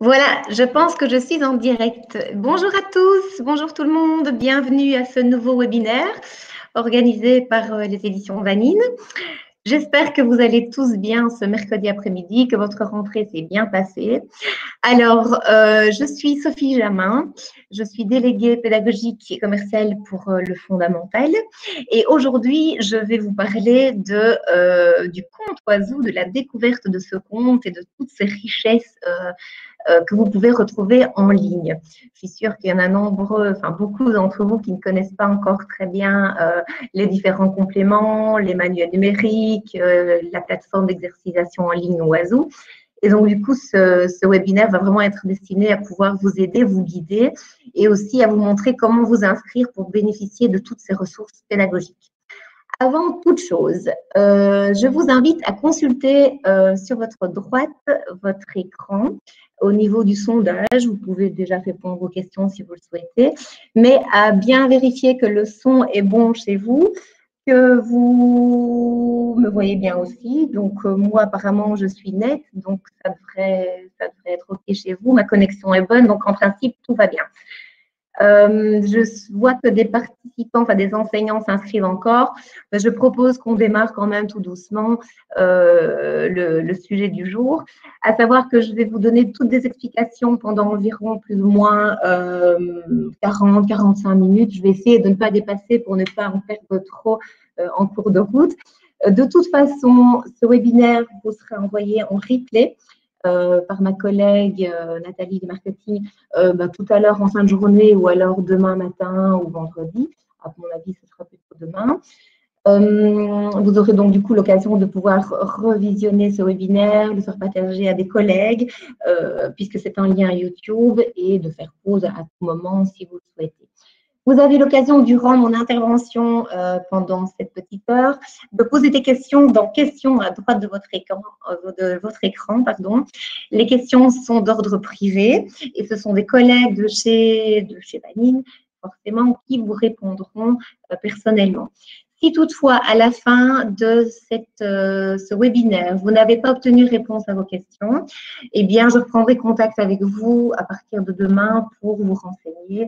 Voilà, je pense que je suis en direct. Bonjour à tous, bonjour tout le monde, bienvenue à ce nouveau webinaire organisé par les éditions Vanine. J'espère que vous allez tous bien ce mercredi après-midi, que votre rentrée s'est bien passée. Alors, je suis Sophie Jamin, je suis déléguée pédagogique et commerciale pour le Fondamental. Et aujourd'hui, je vais vous parler du conte oiseau, de la découverte de ce conte et de toutes ces richesses que vous pouvez retrouver en ligne. Je suis sûre qu'il y en a beaucoup d'entre vous qui ne connaissent pas encore très bien les différents compléments, les manuels numériques, la plateforme d'exercitation en ligne Oiseau. Et donc, du coup, ce webinaire va vraiment être destiné à pouvoir vous aider, vous guider et aussi à vous montrer comment vous inscrire pour bénéficier de toutes ces ressources pédagogiques. Avant toute chose, je vous invite à consulter sur votre droite votre écran. Au niveau du sondage, vous pouvez déjà répondre aux questions si vous le souhaitez, mais à bien vérifier que le son est bon chez vous, que vous me voyez bien aussi. Donc, moi, apparemment, je suis nette, donc ça devrait être OK chez vous. Ma connexion est bonne, donc en principe, tout va bien. Je vois que des participants, des enseignants s'inscrivent encore. Je propose qu'on démarre quand même tout doucement le sujet du jour, à savoir que je vais vous donner toutes des explications pendant environ plus ou moins 40-45 minutes. Je vais essayer de ne pas dépasser pour ne pas en perdre trop en cours de route. De toute façon, ce webinaire vous sera envoyé en replay par ma collègue Nathalie du marketing tout à l'heure en fin de journée ou alors demain matin ou vendredi. À mon avis, ce sera plutôt demain. Vous aurez donc du coup l'occasion de pouvoir revisionner ce webinaire, le faire partager à des collègues, puisque c'est un lien YouTube, et de faire pause à tout moment si vous le souhaitez. Vous avez l'occasion, durant mon intervention pendant cette petite heure, de poser des questions dans questions à droite de votre écran. Les questions sont d'ordre privé et ce sont des collègues de chez Vanine, forcément, qui vous répondront personnellement. Si toutefois, à la fin de ce webinaire, vous n'avez pas obtenu réponse à vos questions, eh bien, je prendrai contact avec vous à partir de demain pour vous renseigner,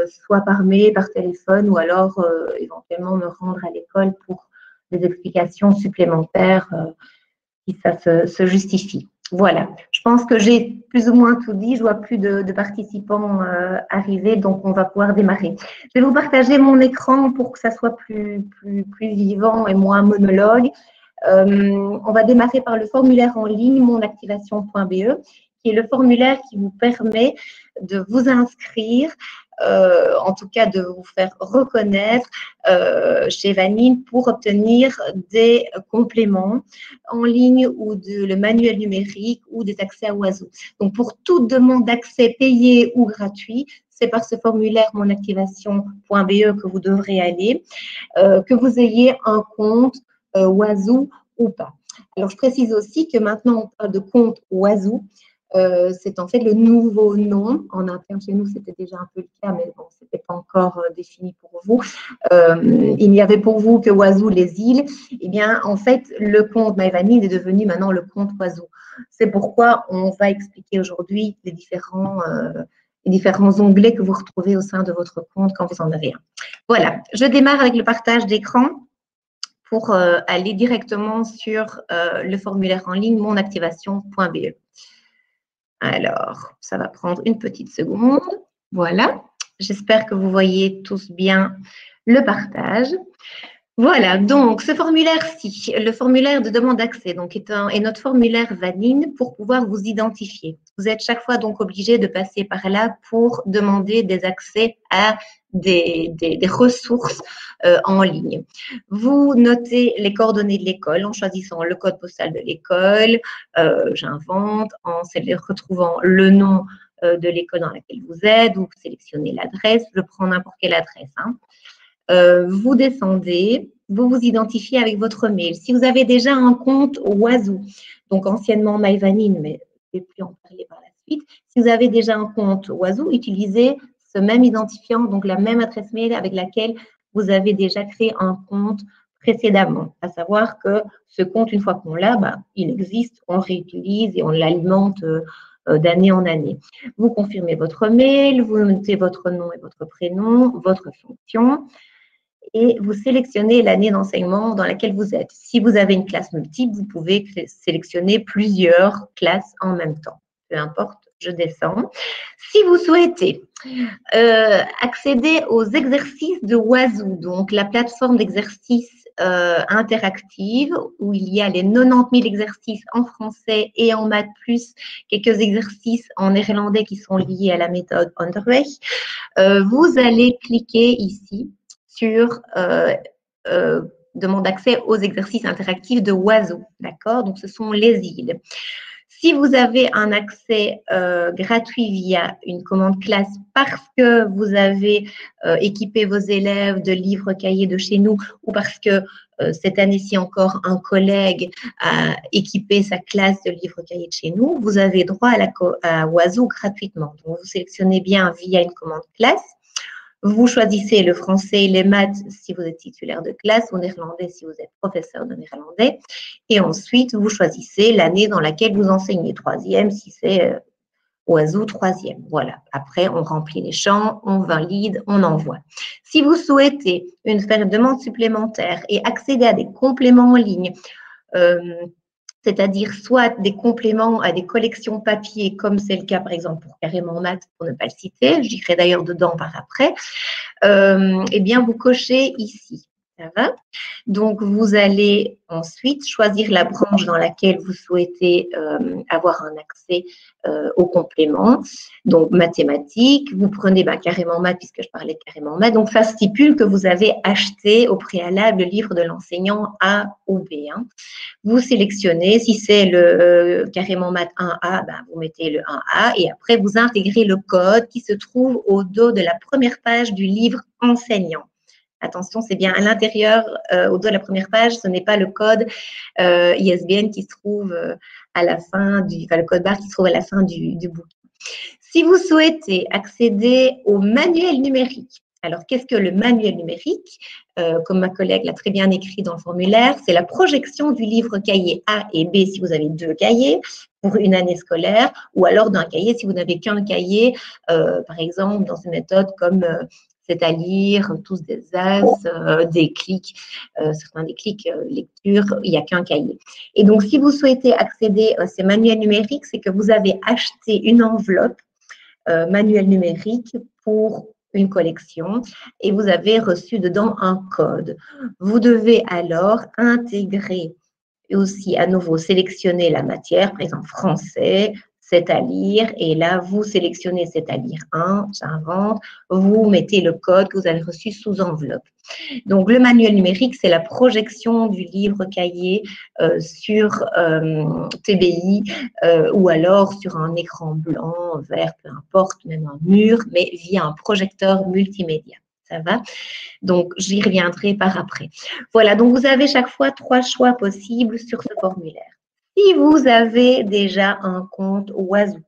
soit par mail, par téléphone, ou alors éventuellement me rendre à l'école pour des explications supplémentaires si ça se justifie. Voilà, je pense que j'ai plus ou moins tout dit. Je vois plus de participants arriver, donc on va pouvoir démarrer. Je vais vous partager mon écran pour que ça soit plus vivant et moins monologue. On va démarrer par le formulaire en ligne monactivation.be, qui est le formulaire qui vous permet de vous inscrire, en tout cas de vous faire reconnaître chez Vanine pour obtenir des compléments en ligne ou le manuel numérique ou des accès à Oiseau. Donc, pour toute demande d'accès payé ou gratuit, c'est par ce formulaire monactivation.be que vous devrez aller, que vous ayez un compte Oiseau ou pas. Alors, je précise aussi que maintenant, on parle de compte Oiseau. C'est en fait le nouveau nom. En interne, chez nous, c'était déjà un peu le cas, mais bon, ce n'était pas encore défini pour vous. Il n'y avait pour vous que Oiseau les îles. Eh bien, en fait, le compte MyVanine est devenu maintenant le compte Oiseau. C'est pourquoi on va expliquer aujourd'hui les différents onglets que vous retrouvez au sein de votre compte quand vous en avez un. Voilà, je démarre avec le partage d'écran pour aller directement sur le formulaire en ligne monactivation.be. Alors, ça va prendre une petite seconde. Voilà, j'espère que vous voyez tous bien le partage. Voilà, donc ce formulaire-ci, le formulaire de demande d'accès, donc est notre formulaire Vanine pour pouvoir vous identifier. Vous êtes chaque fois donc obligé de passer par là pour demander des accès à des ressources en ligne. Vous notez les coordonnées de l'école en choisissant le code postal de l'école, j'invente, en retrouvant le nom de l'école dans laquelle vous êtes, vous sélectionnez l'adresse, je prends n'importe quelle adresse, hein. Vous descendez, vous vous identifiez avec votre mail. Si vous avez déjà un compte Oiseau, donc anciennement MyVanine, mais je ne vais plus en parler par la suite, si vous avez déjà un compte Oiseau, utilisez ce même identifiant, donc la même adresse mail avec laquelle vous avez déjà créé un compte précédemment. À savoir que ce compte, une fois qu'on l'a, il existe, on le réutilise et on l'alimente d'année en année. Vous confirmez votre mail, vous notez votre nom et votre prénom, votre fonction, et vous sélectionnez l'année d'enseignement dans laquelle vous êtes. Si vous avez une classe multiple, vous pouvez sélectionner plusieurs classes en même temps. Peu importe, je descends. Si vous souhaitez accéder aux exercices de Wazoo, donc la plateforme d'exercices interactive où il y a les 90 000 exercices en français et en maths, plus quelques exercices en néerlandais qui sont liés à la méthode Onderweg, vous allez cliquer ici sur demande d'accès aux exercices interactifs de Wazoo. D'accord? Donc, ce sont les îles. Si vous avez un accès gratuit via une commande classe parce que vous avez équipé vos élèves de livres cahiers de chez nous ou parce que cette année-ci encore un collègue a équipé sa classe de livres cahiers de chez nous, vous avez droit à Wazoo gratuitement. Donc, vous sélectionnez bien via une commande classe. Vous choisissez le français et les maths si vous êtes titulaire de classe, ou néerlandais si vous êtes professeur de néerlandais. Et ensuite, vous choisissez l'année dans laquelle vous enseignez. Troisième, si c'est Wazoo, troisième. Voilà. Après, on remplit les champs, on valide, on envoie. Si vous souhaitez faire une demande supplémentaire et accéder à des compléments en ligne, c'est-à-dire soit des compléments à des collections papier, comme c'est le cas par exemple pour Carrément Maths, pour ne pas le citer, je dirai d'ailleurs dedans par après, eh bien vous cochez ici. Ça va? Donc, vous allez ensuite choisir la branche dans laquelle vous souhaitez avoir un accès au complément. Donc, mathématiques, vous prenez Carrément Maths, puisque je parlais de Carrément Maths. Donc, ça stipule que vous avez acheté au préalable le livre de l'enseignant A ou B. Hein. Vous sélectionnez, si c'est le Carrément Maths 1A, vous mettez le 1A et après, vous intégrez le code qui se trouve au dos de la première page du livre enseignant. Attention, c'est bien à l'intérieur, au dos de la première page, ce n'est pas le code ISBN qui se trouve à la fin le code barre qui se trouve à la fin du bouquin. Si vous souhaitez accéder au manuel numérique, alors qu'est-ce que le manuel numérique? Comme ma collègue l'a très bien écrit dans le formulaire, c'est la projection du livre cahier A et B si vous avez 2 cahiers pour une année scolaire, ou alors d'un cahier si vous n'avez qu'un cahier, par exemple dans une méthode comme c'est à lire, tous des as, des clics, certains des clics, lecture, il n'y a qu'un cahier. Et donc, si vous souhaitez accéder à ces manuels numériques, c'est que vous avez acheté une enveloppe manuel numérique pour une collection et vous avez reçu dedans un code. Vous devez alors intégrer et aussi à nouveau sélectionner la matière, par exemple français, c'est à lire, et là, vous sélectionnez c'est à lire 1, j'invente, vous mettez le code que vous avez reçu sous enveloppe. Donc, le manuel numérique, c'est la projection du livre cahier sur TBI ou alors sur un écran blanc, vert, peu importe, même un mur, mais via un projecteur multimédia. Ça va? Donc, j'y reviendrai par après. Voilà, donc vous avez chaque fois 3 choix possibles sur ce formulaire. Si vous avez déjà un compte Wazoo,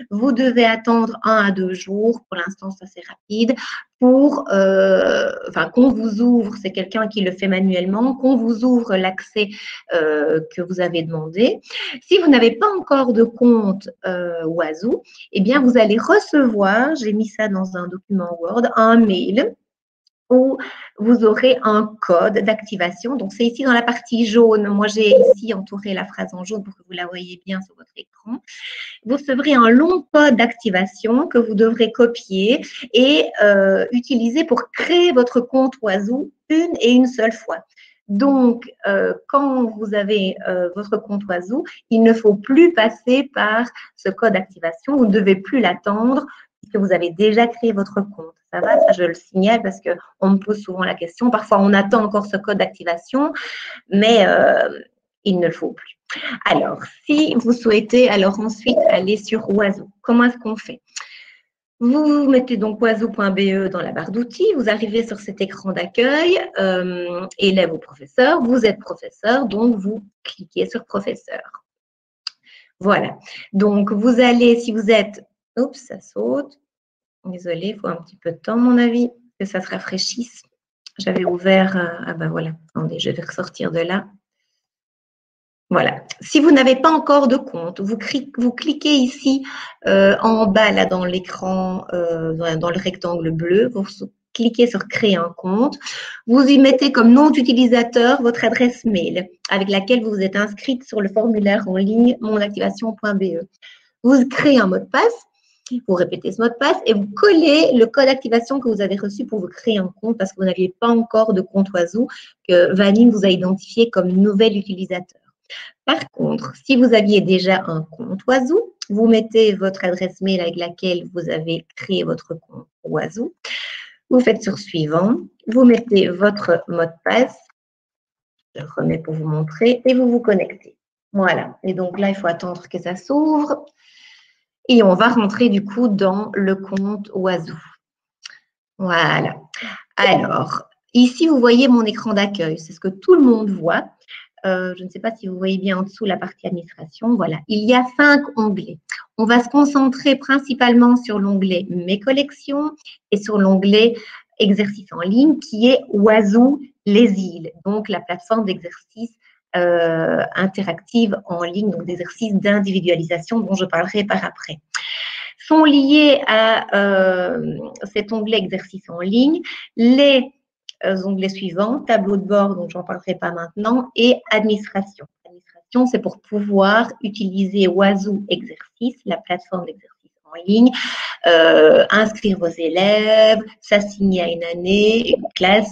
vous devez attendre 1 à 2 jours, pour l'instant ça c'est rapide, pour qu'on vous ouvre, c'est quelqu'un qui le fait manuellement, qu'on vous ouvre l'accès que vous avez demandé. Si vous n'avez pas encore de compte Wazoo, eh bien vous allez recevoir, j'ai mis ça dans un document Word, un mail où vous aurez un code d'activation. Donc, c'est ici dans la partie jaune. Moi, j'ai ici entouré la phrase en jaune pour que vous la voyez bien sur votre écran. Vous recevrez un long code d'activation que vous devrez copier et utiliser pour créer votre compte Wazoo une et une seule fois. Donc, quand vous avez votre compte Wazoo, il ne faut plus passer par ce code d'activation. Vous ne devez plus l'attendre puisque vous avez déjà créé votre compte. Ça va, ça je le signale parce qu'on me pose souvent la question. Parfois, on attend encore ce code d'activation, mais il ne le faut plus. Alors, si vous souhaitez alors ensuite aller sur Wazoo, comment est-ce qu'on fait? Vous mettez donc wazoo.be dans la barre d'outils, vous arrivez sur cet écran d'accueil, élève ou professeur, vous êtes professeur, donc vous cliquez sur professeur. Voilà, donc vous allez, si vous êtes, oups, ça saute, désolée, il faut un petit peu de temps à mon avis, que ça se rafraîchisse. J'avais ouvert, voilà, attendez, je vais ressortir de là. Voilà. Si vous n'avez pas encore de compte, vous cliquez ici en bas là dans l'écran, dans le rectangle bleu, vous cliquez sur créer un compte. Vous y mettez comme nom d'utilisateur votre adresse mail avec laquelle vous êtes inscrite sur le formulaire en ligne monactivation.be. Vous créez un mot de passe. Vous répétez ce mot de passe et vous collez le code d'activation que vous avez reçu pour vous créer un compte parce que vous n'aviez pas encore de compte Oizo que Vanine vous a identifié comme nouvel utilisateur. Par contre, si vous aviez déjà un compte Oizo, vous mettez votre adresse mail avec laquelle vous avez créé votre compte Oizo. Vous faites sur suivant, vous mettez votre mot de passe, je remets pour vous montrer, et vous vous connectez. Voilà. Et donc là, il faut attendre que ça s'ouvre. Et on va rentrer du coup dans le compte Oizo. Voilà. Alors, ici, vous voyez mon écran d'accueil. C'est ce que tout le monde voit. Je ne sais pas si vous voyez bien en dessous la partie administration. Voilà. Il y a 5 onglets. On va se concentrer principalement sur l'onglet Mes collections et sur l'onglet Exercices en ligne qui est Oizo Les Îles, donc la plateforme d'exercice interactive en ligne, donc d'exercices d'individualisation dont je parlerai par après. Sont liés à cet onglet Exercices en ligne les onglets suivants, tableau de bord, dont j'en parlerai pas maintenant, et administration. Administration, c'est pour pouvoir utiliser Oizo Exercice, la plateforme d'exercice en ligne, inscrire vos élèves, s'assigner à une année, une classe,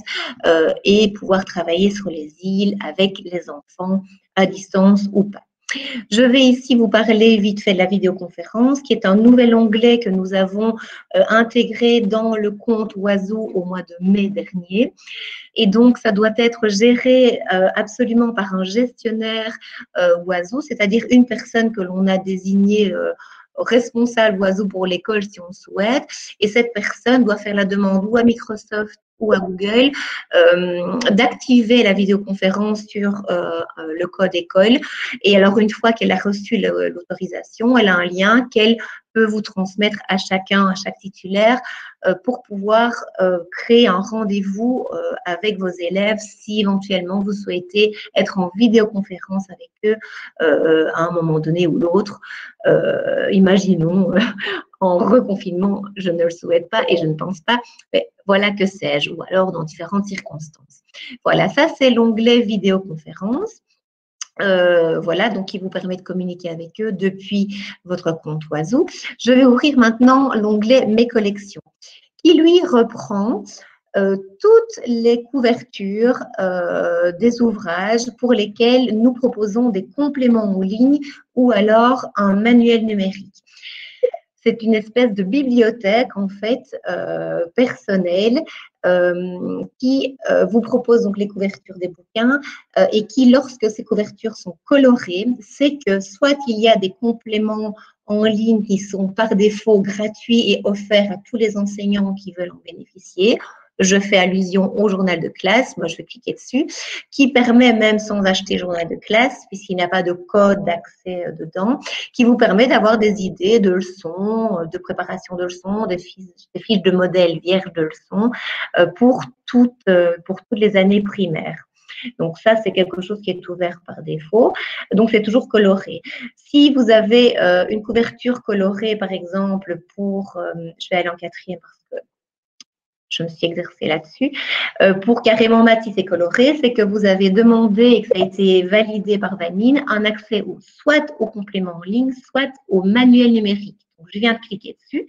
et pouvoir travailler sur les îles avec les enfants à distance ou pas. Je vais ici vous parler vite fait de la vidéoconférence, qui est un nouvel onglet que nous avons intégré dans le compte Oizo au mois de mai dernier. Et donc, ça doit être géré absolument par un gestionnaire Oizo, c'est-à-dire une personne que l'on a désignée responsable Oizo pour l'école si on souhaite. Et cette personne doit faire la demande ou à Microsoft ou à Google d'activer la vidéoconférence sur le code école. Et alors, une fois qu'elle a reçu l'autorisation, elle a un lien qu'elle peut vous transmettre à chacun, à chaque titulaire, pour pouvoir créer un rendez-vous avec vos élèves si éventuellement vous souhaitez être en vidéoconférence avec eux à un moment donné ou l'autre. Imaginons en reconfinement, je ne le souhaite pas et je ne pense pas, mais voilà que sais-je, ou alors dans différentes circonstances. Voilà, ça c'est l'onglet vidéoconférence. Voilà, donc qui vous permet de communiquer avec eux depuis votre compte Oizo. Je vais ouvrir maintenant l'onglet Mes collections, qui lui reprend toutes les couvertures des ouvrages pour lesquels nous proposons des compléments en ligne ou alors un manuel numérique. C'est une espèce de bibliothèque en fait personnelle qui vous propose donc les couvertures des bouquins et qui, lorsque ces couvertures sont colorées, c'est que soit il y a des compléments en ligne qui sont par défaut gratuits et offerts à tous les enseignants qui veulent en bénéficier. Je fais allusion au journal de classe, moi je vais cliquer dessus, qui permet même sans acheter journal de classe, puisqu'il n'y a pas de code d'accès dedans, qui vous permet d'avoir des idées de leçons, de préparation de leçons, des fiches de modèles vierges de leçons pour toutes les années primaires. Donc ça, c'est quelque chose qui est ouvert par défaut. Donc c'est toujours coloré. Si vous avez une couverture colorée, par exemple, pour, je vais aller en 4e parce que je me suis exercée là-dessus, pour carrément Matisse et coloré, c'est que vous avez demandé et que ça a été validé par Vanine un accès soit au complément en ligne, soit au manuel numérique. Donc, je viens de cliquer dessus.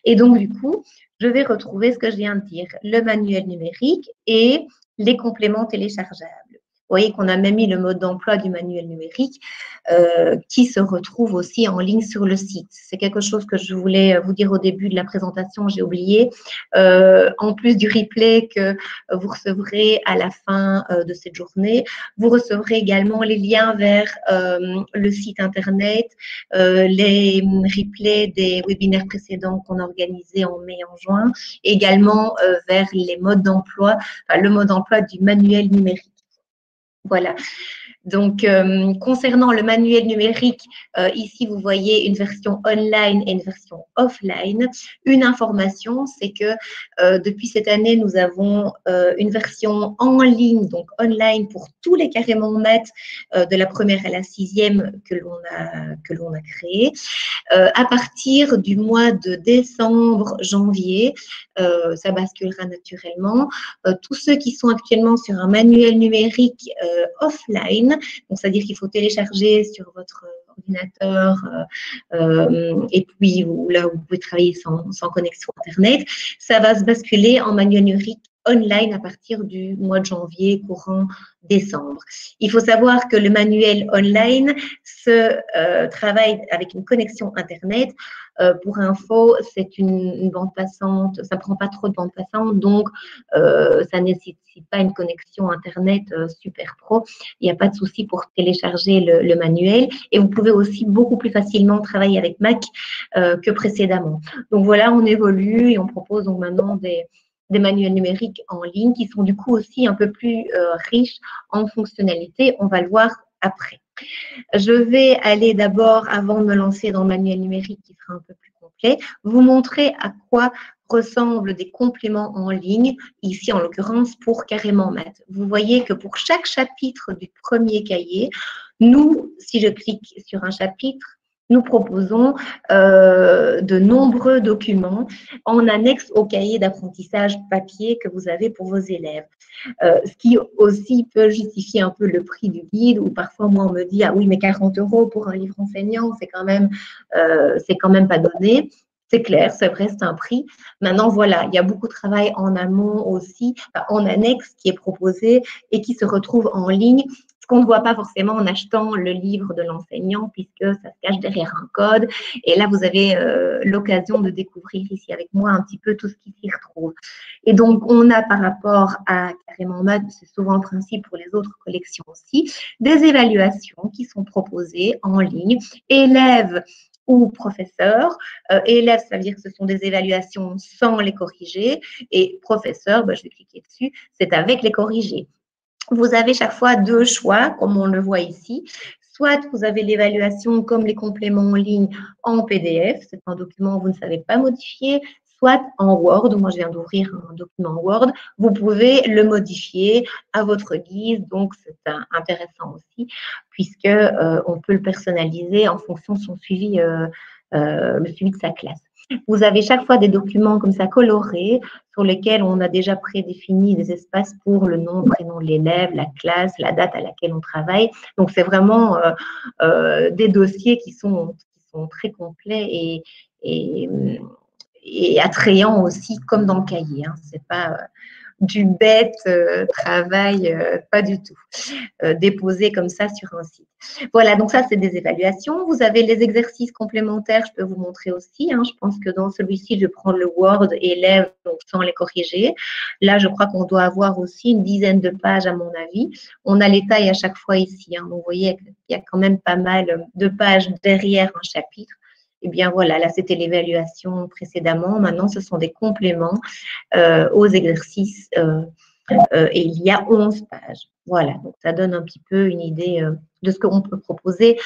Et donc, du coup, je vais retrouver ce que je viens de dire, le manuel numérique et les compléments téléchargeables. Vous voyez qu'on a même mis le mode d'emploi du manuel numérique qui se retrouve aussi en ligne sur le site. C'est quelque chose que je voulais vous dire au début de la présentation, j'ai oublié. En plus du replay que vous recevrez à la fin de cette journée, vous recevrez également les liens vers le site internet, les replays des webinaires précédents qu'on a organisés en mai et en juin, également vers les modes d'emploi, enfin, le mode d'emploi du manuel numérique. Voilà. Donc, concernant le manuel numérique, ici, vous voyez une version online et une version offline. Une information, c'est que depuis cette année, nous avons une version en ligne, donc online, pour tous les carrément maths de la première à la sixième que l'on a créé. À partir du mois de décembre, janvier, ça basculera naturellement. Tous ceux qui sont actuellement sur un manuel numérique offline, donc c'est-à-dire qu'il faut télécharger sur votre ordinateur et puis là vous pouvez travailler sans connexion Internet, ça va se basculer en manuel numérique online à partir du mois de janvier, courant décembre. Il faut savoir que le manuel online se travaille avec une connexion Internet. Pour info, c'est une bande passante, ça ne prend pas trop de bande passante, donc ça ne nécessite pas une connexion Internet super pro. Il n'y a pas de souci pour télécharger le manuel et vous pouvez aussi beaucoup plus facilement travailler avec Mac que précédemment. Donc voilà, on évolue et on propose donc maintenant des manuels numériques en ligne qui sont du coup aussi un peu plus riches en fonctionnalités. On va le voir après. Je vais aller d'abord, avant de me lancer dans le manuel numérique qui sera un peu plus complet, vous montrer à quoi ressemblent des compléments en ligne, ici en l'occurrence pour Carrément Maths. Vous voyez que pour chaque chapitre du premier cahier, nous, si je clique sur un chapitre, nous proposons de nombreux documents en annexe au cahier d'apprentissage papier que vous avez pour vos élèves. Ce qui aussi peut justifier un peu le prix du guide, où parfois moi on me dit « Ah oui, mais 40 € pour un livre enseignant, c'est quand même pas donné ». C'est clair, c'est vrai, c'est un prix. Maintenant, voilà, il y a beaucoup de travail en amont aussi, en annexe qui est proposé et qui se retrouve en ligne, ce qu'on ne voit pas forcément en achetant le livre de l'enseignant puisque ça se cache derrière un code. Et là, vous avez l'occasion de découvrir ici avec moi un petit peu tout ce qui s'y retrouve. Et donc, on a par rapport à Carrément Maths, c'est souvent le principe pour les autres collections aussi, des évaluations qui sont proposées en ligne, élèves ou professeurs. Élèves, ça veut dire que ce sont des évaluations sans les corriger. Et professeurs, je vais cliquer dessus, c'est avec les corriger. Vous avez chaque fois deux choix, comme on le voit ici. Soit vous avez l'évaluation comme les compléments en ligne en PDF, c'est un document que vous ne savez pas modifier, soit en Word, moi je viens d'ouvrir un document Word, vous pouvez le modifier à votre guise, donc c'est intéressant aussi, puisque on peut le personnaliser en fonction de son suivi, le suivi de sa classe. Vous avez chaque fois des documents comme ça colorés sur lesquels on a déjà prédéfini des espaces pour le nom, prénom de l'élève, la classe, la date à laquelle on travaille. Donc, c'est vraiment des dossiers qui sont très complets et attrayants aussi, comme dans le cahier. Hein. Ce n'est pas du bête travail, pas du tout, déposé comme ça sur un site. Voilà, donc ça, c'est des évaluations. Vous avez les exercices complémentaires, je peux vous montrer aussi. Hein. Je pense que dans celui-ci, je prends le Word élève, donc sans les corriger. Là, je crois qu'on doit avoir aussi une dizaine de pages, à mon avis. On a les tailles à chaque fois ici. Hein. Donc, vous voyez qu'il y a quand même pas mal de pages derrière un chapitre. Eh bien, voilà, là, c'était l'évaluation précédemment. Maintenant, ce sont des compléments aux exercices et il y a 11 pages. Voilà, donc ça donne un petit peu une idée de ce qu'on peut proposer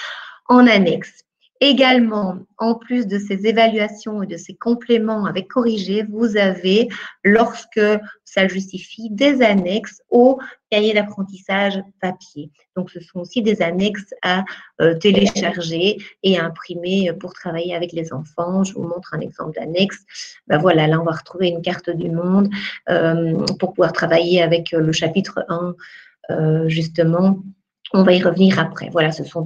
en annexe. Également, en plus de ces évaluations et de ces compléments avec corrigés, vous avez, lorsque ça justifie, des annexes au cahier d'apprentissage papier. Donc, ce sont aussi des annexes à télécharger et à imprimer pour travailler avec les enfants. Je vous montre un exemple d'annexe. Ben voilà, là, on va retrouver une carte du monde pour pouvoir travailler avec le chapitre 1, justement. On va y revenir après. Voilà, ce sont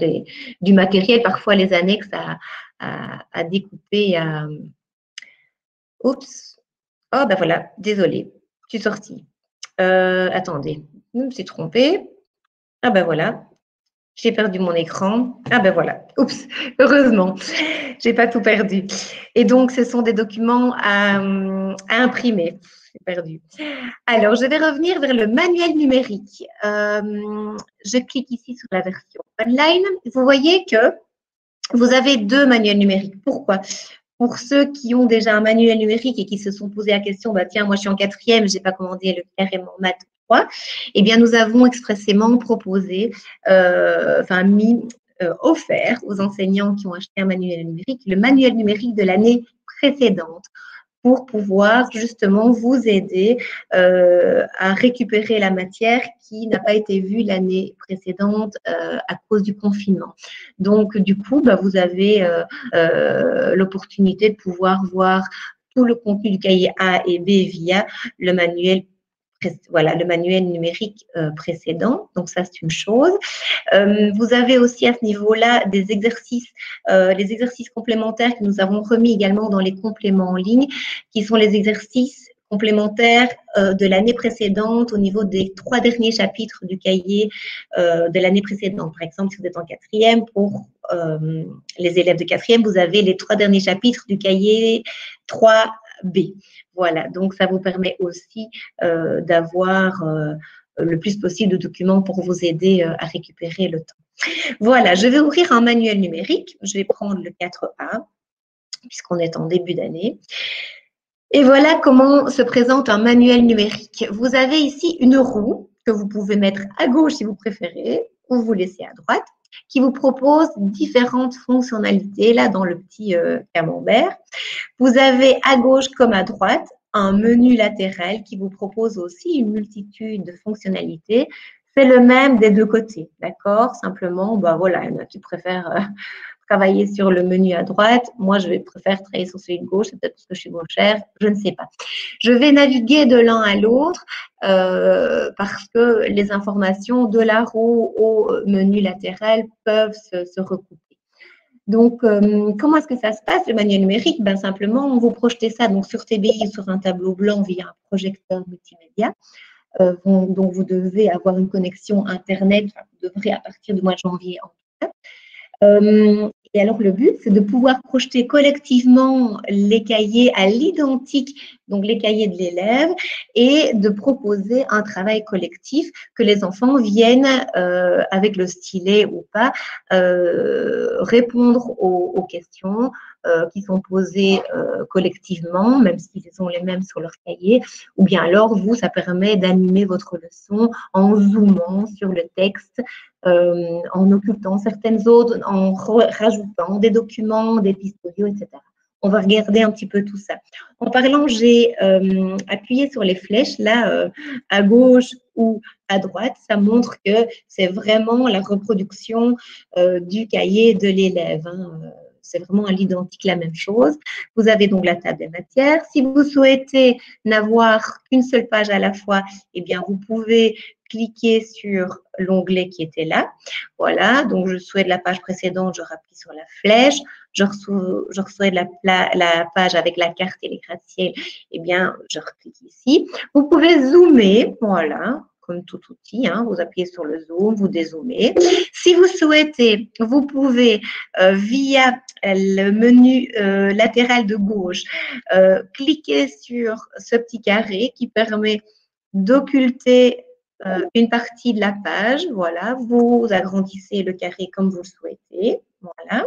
du matériel, parfois les annexes à découper. Oups. Oh, ben voilà, désolée, je suis sortie. Attendez, je me suis trompée. Ah ben voilà, j'ai perdu mon écran. Ah ben voilà, oups, heureusement, j'ai pas tout perdu. Et donc, ce sont des documents à imprimer. J'ai perdu. Alors, je vais revenir vers le manuel numérique. Je clique ici sur la version online. Vous voyez que vous avez deux manuels numériques. Pourquoi? Pour ceux qui ont déjà un manuel numérique et qui se sont posé la question, bah tiens, moi je suis en 4e, je n'ai pas commandé le Carrément Maths 3, eh bien, nous avons expressément proposé, offert aux enseignants qui ont acheté un manuel numérique, le manuel numérique de l'année précédente, pour pouvoir justement vous aider à récupérer la matière qui n'a pas été vue l'année précédente à cause du confinement. Donc, du coup, vous avez l'opportunité de pouvoir voir tout le contenu du cahier A et B via le manuel numérique précédent. Donc, ça, c'est une chose. Vous avez aussi à ce niveau-là des exercices, les exercices complémentaires que nous avons remis également dans les compléments en ligne, qui sont les exercices complémentaires de l'année précédente au niveau des 3 derniers chapitres du cahier de l'année précédente. Par exemple, si vous êtes en 4e, pour les élèves de 4e, vous avez les 3 derniers chapitres du cahier 3B. Voilà, donc ça vous permet aussi d'avoir le plus possible de documents pour vous aider à récupérer le temps. Voilà, je vais ouvrir un manuel numérique. Je vais prendre le 4A, puisqu'on est en début d'année. Et voilà comment se présente un manuel numérique. Vous avez ici une roue que vous pouvez mettre à gauche si vous préférez, ou vous laissez à droite, qui vous propose différentes fonctionnalités, là dans le petit camembert. Vous avez à gauche comme à droite un menu latéral qui vous propose aussi une multitude de fonctionnalités. C'est le même des deux côtés, d'accord? Simplement, voilà, il y en a qui préfèrent travailler sur le menu à droite. Moi, je préfère travailler sur celui de gauche, c'est peut-être parce que je suis gauchère, je ne sais pas. Je vais naviguer de l'un à l'autre parce que les informations de la roue au menu latéral peuvent se recouper. Donc, comment est-ce que ça se passe, le manuel numérique? Simplement, vous projetez ça donc, sur TBI, sur un tableau blanc via un projecteur multimédia. Donc, vous devez avoir une connexion Internet, vous devrez à partir du mois de janvier en tout cas. Et alors, le but, c'est de pouvoir projeter collectivement les cahiers à l'identique, donc les cahiers de l'élève, et de proposer un travail collectif, que les enfants viennent, avec le stylet ou pas, répondre aux questions qui sont posées collectivement, même s'ils sont les mêmes sur leur cahier, ou bien alors, vous, ça permet d'animer votre leçon en zoomant sur le texte, en occultant certaines zones, en rajoutant des documents, des pistolios, etc. On va regarder un petit peu tout ça. En parlant, j'ai appuyé sur les flèches, là, à gauche ou à droite. Ça montre que c'est vraiment la reproduction du cahier de l'élève. C'est vraiment à l'identique la même chose. Vous avez donc la table des matières. Si vous souhaitez n'avoir qu'une seule page à la fois, eh bien, vous pouvez cliquer sur l'onglet qui était là. Voilà, donc je souhaite la page précédente, je rappuie sur la flèche. Je reçois la page avec la carte et les gratte-ciel, eh bien, je reclique ici. Vous pouvez zoomer, voilà, comme tout outil, vous appuyez sur le zoom, vous dézoomez. Si vous souhaitez, vous pouvez, via le menu latéral de gauche, cliquer sur ce petit carré qui permet d'occulter une partie de la page. Voilà, vous agrandissez le carré comme vous le souhaitez. Voilà.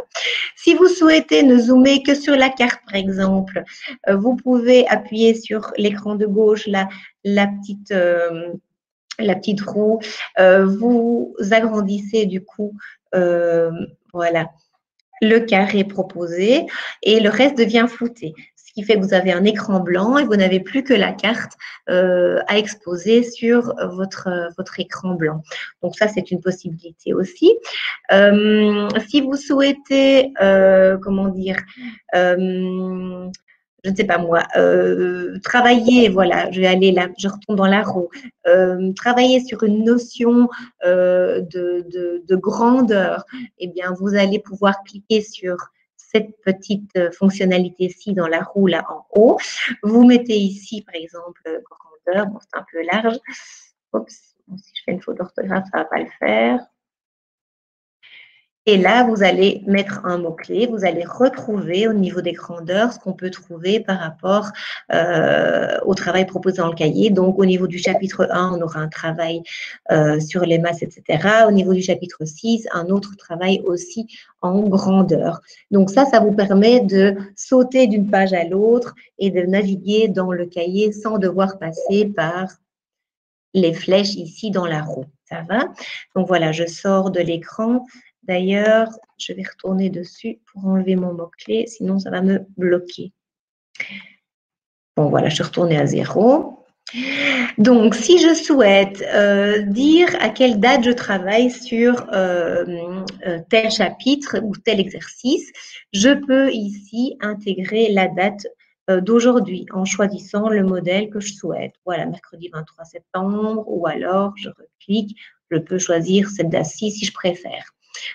Si vous souhaitez ne zoomer que sur la carte, par exemple, vous pouvez appuyer sur l'écran de gauche, la petite roue. Vous agrandissez du coup, voilà, le carré proposé et le reste devient flouté. Ce qui fait que vous avez un écran blanc et vous n'avez plus que la carte à exposer sur votre écran blanc. Donc ça, c'est une possibilité aussi. Si vous souhaitez, comment dire, je ne sais pas moi, travailler, voilà, je vais aller là, je retourne dans la roue, travailler sur une notion de grandeur, eh bien, vous allez pouvoir cliquer sur cette petite fonctionnalité-ci dans la roue là en haut. Vous mettez ici, par exemple, grandeur, bon, c'est un peu large. Oups, si je fais une faute d'orthographe, ça ne va pas le faire. Et là, vous allez mettre un mot-clé, vous allez retrouver au niveau des grandeurs ce qu'on peut trouver par rapport au travail proposé dans le cahier. Donc, au niveau du chapitre 1, on aura un travail sur les masses, etc. Au niveau du chapitre 6, un autre travail aussi en grandeur. Donc, ça vous permet de sauter d'une page à l'autre et de naviguer dans le cahier sans devoir passer par les flèches ici dans la roue. Ça va? Donc voilà, je sors de l'écran. D'ailleurs, je vais retourner dessus pour enlever mon mot-clé, sinon ça va me bloquer. Bon, voilà, je suis retournée à 0. Donc, si je souhaite dire à quelle date je travaille sur tel chapitre ou tel exercice, je peux ici intégrer la date d'aujourd'hui en choisissant le modèle que je souhaite. Voilà, mercredi 23 septembre, ou alors je reclique, je peux choisir cette date-ci si je préfère.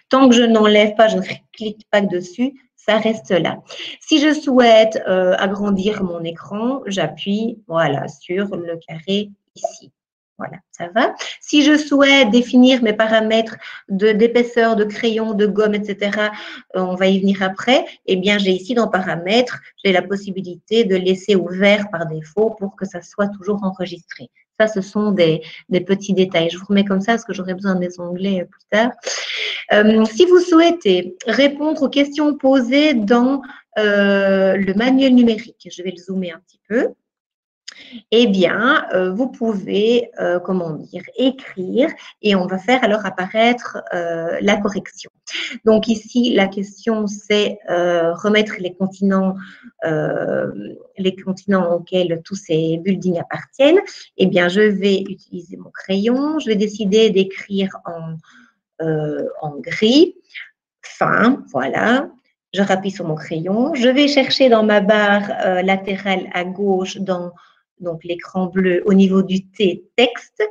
Tant que je n'enlève pas, je ne clique pas dessus, ça reste là. Si je souhaite agrandir mon écran, j'appuie voilà, sur le carré ici. Voilà, ça va. Si je souhaite définir mes paramètres d'épaisseur de crayon, de gomme, etc., on va y venir après, eh bien, j'ai ici dans paramètres, j'ai la possibilité de laisser ouvert par défaut pour que ça soit toujours enregistré. Ça, ce sont des petits détails. Je vous remets comme ça parce que j'aurai besoin des onglets plus tard. Si vous souhaitez répondre aux questions posées dans le manuel numérique, je vais le zoomer un petit peu, eh bien, vous pouvez, comment dire, écrire et on va faire alors apparaître la correction. Donc ici, la question, c'est remettre les continents auxquels tous ces buildings appartiennent. Eh bien, je vais utiliser mon crayon, je vais décider d'écrire en gris, fin, voilà. Je rappuie sur mon crayon. Je vais chercher dans ma barre latérale à gauche, dans donc l'écran bleu, au niveau du T, texte.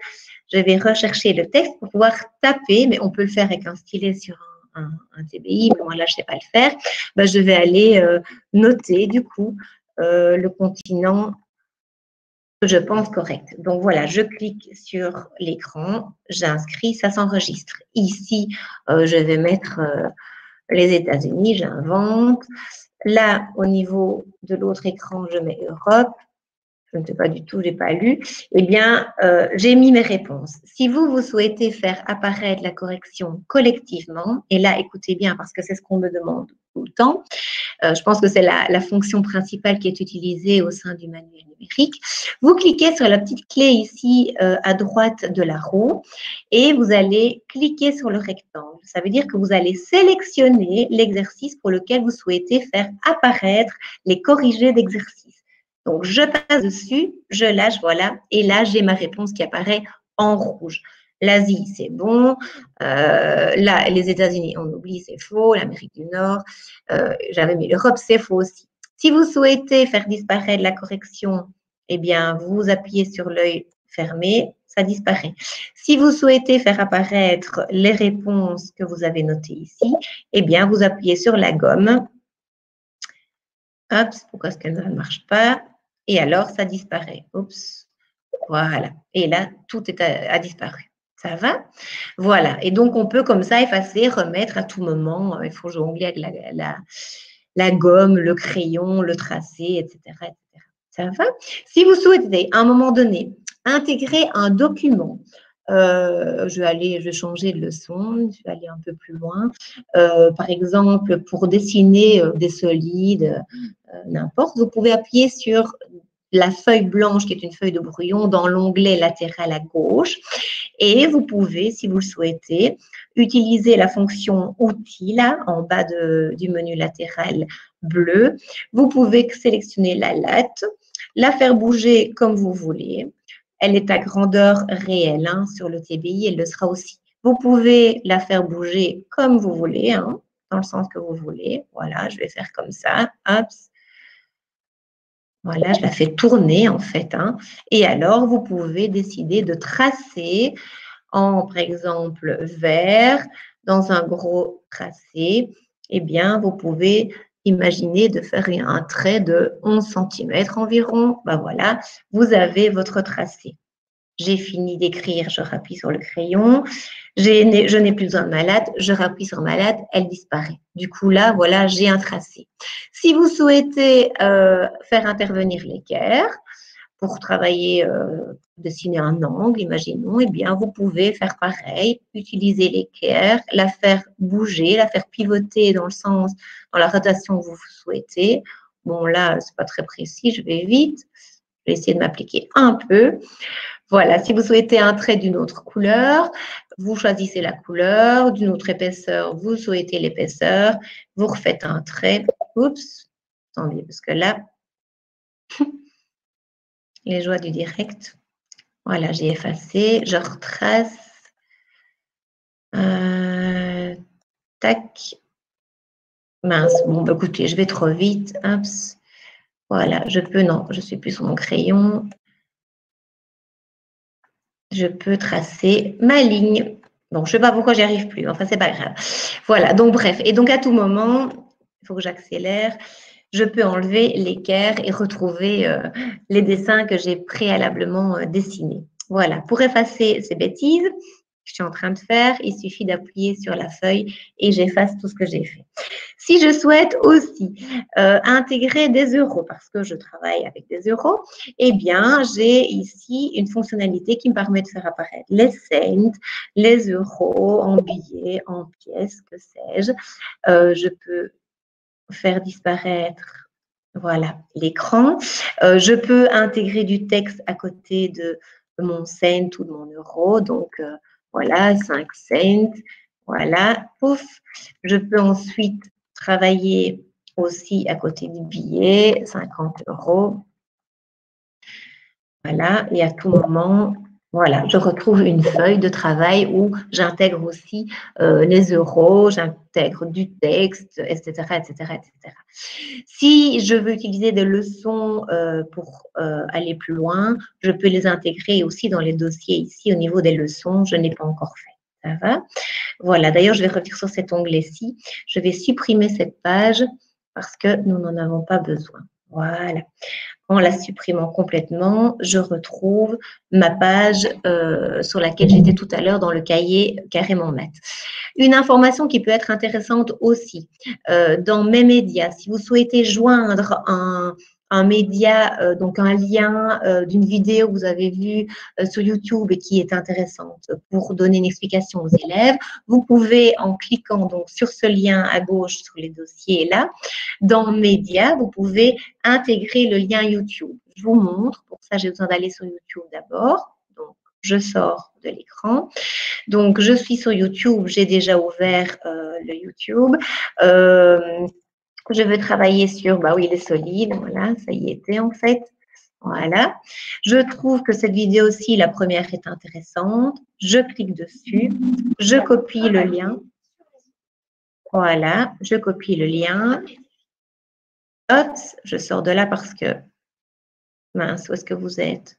Je vais rechercher le texte pour pouvoir taper, mais on peut le faire avec un stylet sur un TBI, mais moi là, je ne sais pas le faire. Ben, je vais aller noter, du coup, le continent que je pense correct. Donc voilà, je clique sur l'écran, j'inscris, ça s'enregistre. Ici, je vais mettre les États-Unis, j'invente. Là, au niveau de l'autre écran, je mets Europe. Je ne sais pas du tout, je n'ai pas lu. Eh bien, j'ai mis mes réponses. Si vous souhaitez faire apparaître la correction collectivement, et là, écoutez bien, parce que c'est ce qu'on me demande tout le temps, je pense que c'est la fonction principale qui est utilisée au sein du manuel numérique. Vous cliquez sur la petite clé ici à droite de la roue et vous allez cliquer sur le rectangle. Ça veut dire que vous allez sélectionner l'exercice pour lequel vous souhaitez faire apparaître les corrigés d'exercice. Donc, je passe dessus, je lâche, voilà, et là, j'ai ma réponse qui apparaît en rouge. L'Asie, c'est bon. Là, les États-Unis, on oublie, c'est faux. L'Amérique du Nord, j'avais mis l'Europe, c'est faux aussi. Si vous souhaitez faire disparaître la correction, eh bien, vous appuyez sur l'œil fermé, ça disparaît. Si vous souhaitez faire apparaître les réponses que vous avez notées ici, eh bien, vous appuyez sur la gomme. Hop, pourquoi est-ce qu'elle ne marche pas? Et alors, ça disparaît. Oups, voilà. Et là, tout a disparu. Ça va? Voilà. Et donc, on peut comme ça effacer, remettre à tout moment. Il faut jongler avec la gomme, le crayon, le tracé, etc., etc. Ça va? Si vous souhaitez, à un moment donné, intégrer un document, je vais changer de leçon, je vais aller un peu plus loin. Par exemple, pour dessiner des solides, n'importe, vous pouvez appuyer sur la feuille blanche qui est une feuille de brouillon dans l'onglet latéral à gauche et vous pouvez, si vous le souhaitez, utiliser la fonction outils là en bas du menu latéral bleu. Vous pouvez sélectionner la latte, la faire bouger comme vous voulez. Elle est à grandeur réelle hein, sur le TBI, elle le sera aussi. Vous pouvez la faire bouger comme vous voulez, hein, dans le sens que vous voulez. Voilà, je vais faire comme ça. Hop. Voilà, je la fais tourner en fait. Hein. Et alors, vous pouvez décider de tracer en, par exemple, vert, dans un gros tracé. Eh bien, vous pouvez imaginer de faire un trait de 11 cm environ. Ben voilà, vous avez votre tracé. J'ai fini d'écrire, je rappuie sur le crayon. Je n'ai plus besoin de ma latte, je rappuie sur ma latte, elle disparaît. Du coup, là, voilà, j'ai un tracé. Si vous souhaitez faire intervenir l'équerre pour travailler, dessiner un angle, imaginons, eh bien, vous pouvez faire pareil, utiliser l'équerre, la faire bouger, la faire pivoter dans la rotation que vous souhaitez. Bon, là, ce n'est pas très précis, je vais vite. Je vais essayer de m'appliquer un peu. Voilà, si vous souhaitez un trait d'une autre couleur, vous choisissez la couleur, d'une autre épaisseur, vous souhaitez l'épaisseur, vous refaites un trait. Oups, attendez, parce que là, les joies du direct. Voilà, j'ai effacé, je retrace. Tac. Mince, bon, bah, écoutez, je vais trop vite. Oups. Voilà, je peux, non, je suis plus sur mon crayon. Je peux tracer ma ligne. Bon, je ne sais pas pourquoi j'y arrive plus, enfin, c'est pas grave. Voilà, donc bref. Et donc, à tout moment, il faut que j'accélère, je peux enlever l'équerre et retrouver les dessins que j'ai préalablement dessinés. Voilà, pour effacer ces bêtises, je suis en train de faire, il suffit d'appuyer sur la feuille et j'efface tout ce que j'ai fait. Si je souhaite aussi intégrer des euros, parce que je travaille avec des euros, eh bien, j'ai ici une fonctionnalité qui me permet de faire apparaître les cents, les euros en billets, en pièces, que sais-je. Je peux faire disparaître, voilà, l'écran. Je peux intégrer du texte à côté de mon cent ou de mon euro. Donc, voilà, 5 cents. Voilà, pouf. Je peux ensuite travailler aussi à côté du billet, 50 euros. Voilà, et à tout moment, voilà, je retrouve une feuille de travail où j'intègre aussi les euros, j'intègre du texte, etc., etc., etc. Si je veux utiliser des leçons pour aller plus loin, je peux les intégrer aussi dans les dossiers ici au niveau des leçons. Je n'ai pas encore fait. Ça va? Voilà, d'ailleurs, je vais revenir sur cet onglet-ci. Je vais supprimer cette page parce que nous n'en avons pas besoin. Voilà. En la supprimant complètement, je retrouve ma page sur laquelle j'étais tout à l'heure dans le cahier carrément mat. Une information qui peut être intéressante aussi, dans mes médias, si vous souhaitez joindre un média, donc un lien d'une vidéo que vous avez vue sur YouTube et qui est intéressante pour donner une explication aux élèves, vous pouvez, en cliquant donc sur ce lien à gauche sur les dossiers là, dans Médias, vous pouvez intégrer le lien YouTube. Je vous montre. Pour ça, j'ai besoin d'aller sur YouTube d'abord. Donc, je sors de l'écran. Donc, je suis sur YouTube. J'ai déjà ouvert le YouTube. Je veux travailler sur, bah oui, les solides. Voilà, ça y était en fait. Voilà. Je trouve que cette vidéo-ci, la première est intéressante. Je clique dessus. Je copie le lien. Voilà, je copie le lien. Hop, je sors de là parce que, mince, où est-ce que vous êtes?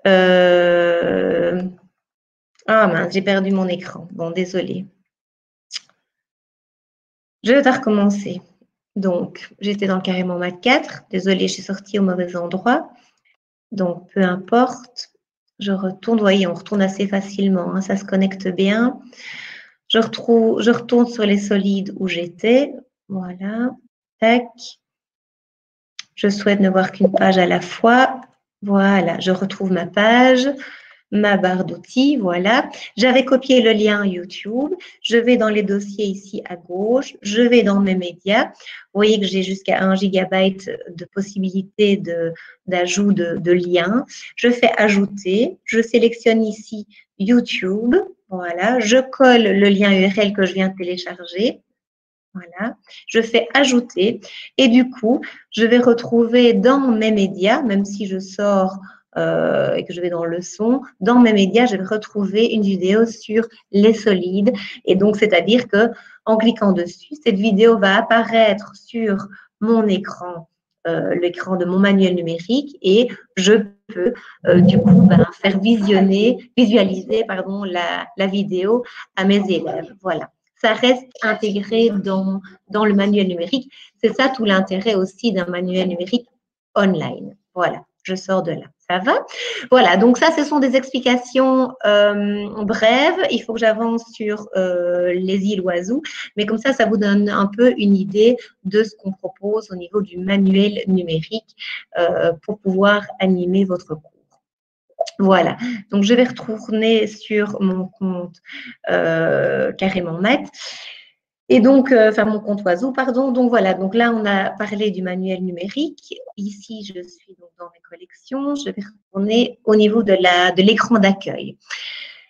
Ah mince, j'ai perdu mon écran. Bon, désolé. Je vais recommencer. Donc, j'étais dans le carrément mat 4. Désolée, je suis sortie au mauvais endroit. Donc, peu importe. Je retourne. Vous voyez, on retourne assez facilement. Hein, ça se connecte bien. Je retourne sur les solides où j'étais. Voilà. Tac. Je souhaite ne voir qu'une page à la fois. Voilà, je retrouve ma page, ma barre d'outils, voilà. J'avais copié le lien YouTube. Je vais dans les dossiers ici à gauche. Je vais dans mes médias. Vous voyez que j'ai jusqu'à 1 gigabyte de possibilité d'ajout de liens. Je fais ajouter. Je sélectionne ici YouTube. Voilà. Je colle le lien URL que je viens de télécharger. Voilà, je fais ajouter et du coup, je vais retrouver dans mes médias, même si je sors et que je vais dans leçon, dans mes médias, je vais retrouver une vidéo sur les solides. Et donc, c'est-à-dire que en cliquant dessus, cette vidéo va apparaître sur mon écran, l'écran de mon manuel numérique, et je peux du coup faire visualiser la vidéo à mes élèves. Voilà. Ça reste intégré dans le manuel numérique. C'est ça tout l'intérêt aussi d'un manuel numérique online. Voilà, je sors de là. Ça va? Voilà, donc ça, ce sont des explications brèves. Il faut que j'avance sur les îles Oiseaux, mais comme ça vous donne un peu une idée de ce qu'on propose au niveau du manuel numérique pour pouvoir animer votre cours. Voilà, donc je vais retourner sur mon compte carrément mat. Et donc, enfin mon compte oiseau, pardon. Donc voilà, donc là on a parlé du manuel numérique. Ici, je suis donc dans mes collections. Je vais retourner au niveau de l'écran d'accueil.